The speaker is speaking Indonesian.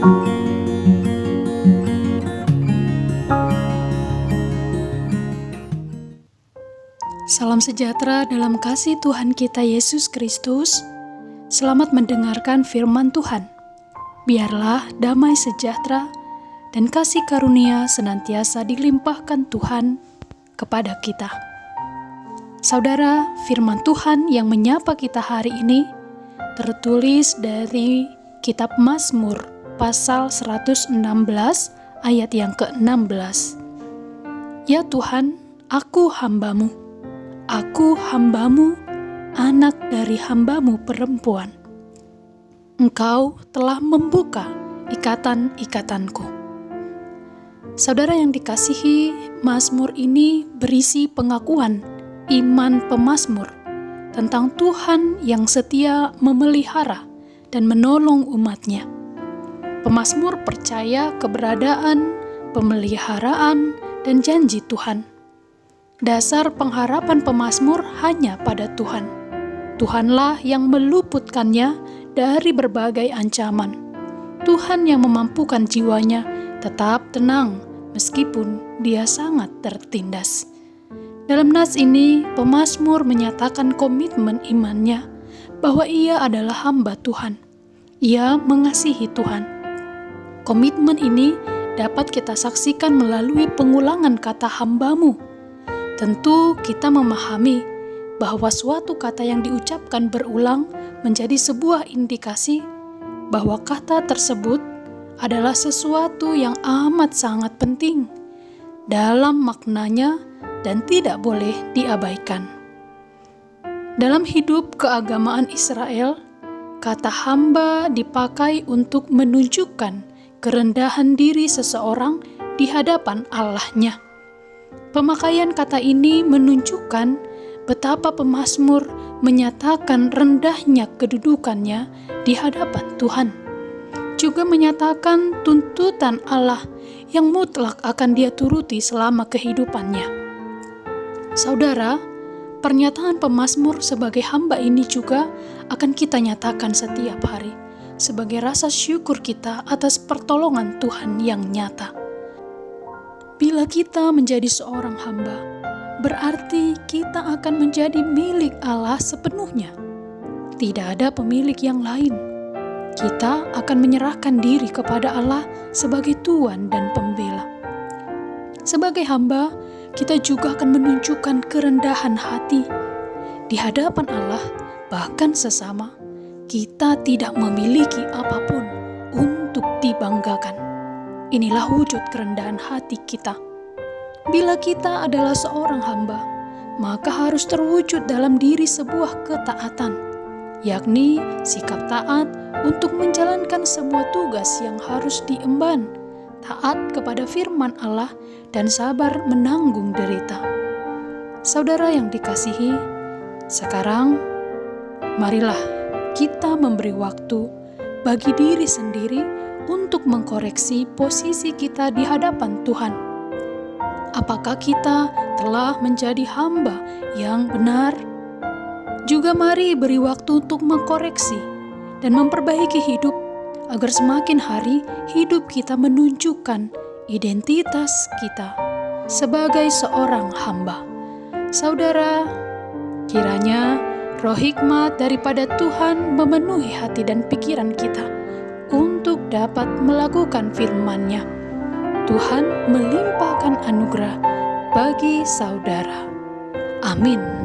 Salam sejahtera dalam kasih Tuhan kita Yesus Kristus. Selamat mendengarkan firman Tuhan. Biarlah damai sejahtera dan kasih karunia senantiasa dilimpahkan Tuhan kepada kita. Saudara, firman Tuhan yang menyapa kita hari ini tertulis dari kitab Mazmur pasal 116 ayat yang ke-16. Ya Tuhan, aku hambamu. Aku hambamu, anak dari hambamu perempuan. Engkau telah membuka ikatan-ikatanku. Saudara yang dikasihi, Mazmur ini berisi pengakuan iman pemazmur tentang Tuhan yang setia memelihara dan menolong umatnya. Pemazmur percaya keberadaan, pemeliharaan, dan janji Tuhan. Dasar pengharapan pemazmur hanya pada Tuhan. Tuhanlah yang meluputkannya dari berbagai ancaman. Tuhan yang memampukan jiwanya tetap tenang meskipun dia sangat tertindas. Dalam nas ini, pemazmur menyatakan komitmen imannya bahwa ia adalah hamba Tuhan. Ia mengasihi Tuhan. Komitmen ini dapat kita saksikan melalui pengulangan kata hambamu. Tentu kita memahami bahwa suatu kata yang diucapkan berulang menjadi sebuah indikasi bahwa kata tersebut adalah sesuatu yang amat sangat penting dalam maknanya dan tidak boleh diabaikan. Dalam hidup keagamaan Israel, kata hamba dipakai untuk menunjukkan kerendahan diri seseorang di hadapan Allah-Nya. Pemakaian kata ini menunjukkan betapa pemazmur menyatakan rendahnya kedudukannya di hadapan Tuhan. Juga menyatakan tuntutan Allah yang mutlak akan dia turuti selama kehidupannya. Saudara, pernyataan pemazmur sebagai hamba ini juga akan kita nyatakan setiap hari sebagai rasa syukur kita atas pertolongan Tuhan yang nyata. Bila kita menjadi seorang hamba, berarti kita akan menjadi milik Allah sepenuhnya. Tidak ada pemilik yang lain. Kita akan menyerahkan diri kepada Allah sebagai Tuan dan Pembela. Sebagai hamba, kita juga akan menunjukkan kerendahan hati. Di hadapan Allah, bahkan sesama, kita tidak memiliki apapun untuk dibanggakan. Inilah wujud kerendahan hati kita. Bila kita adalah seorang hamba, maka harus terwujud dalam diri sebuah ketaatan, yakni sikap taat untuk menjalankan sebuah tugas yang harus diemban, taat kepada firman Allah, dan sabar menanggung derita. Saudara yang dikasihi, sekarang marilah kita memberi waktu bagi diri sendiri untuk mengkoreksi posisi kita di hadapan Tuhan. Apakah kita telah menjadi hamba yang benar? Juga mari beri waktu untuk mengkoreksi dan memperbaiki hidup agar semakin hari hidup kita menunjukkan identitas kita sebagai seorang hamba. Saudara, kiranya roh hikmat daripada Tuhan memenuhi hati dan pikiran kita untuk dapat melakukan firman-Nya. Tuhan melimpahkan anugerah bagi saudara. Amin.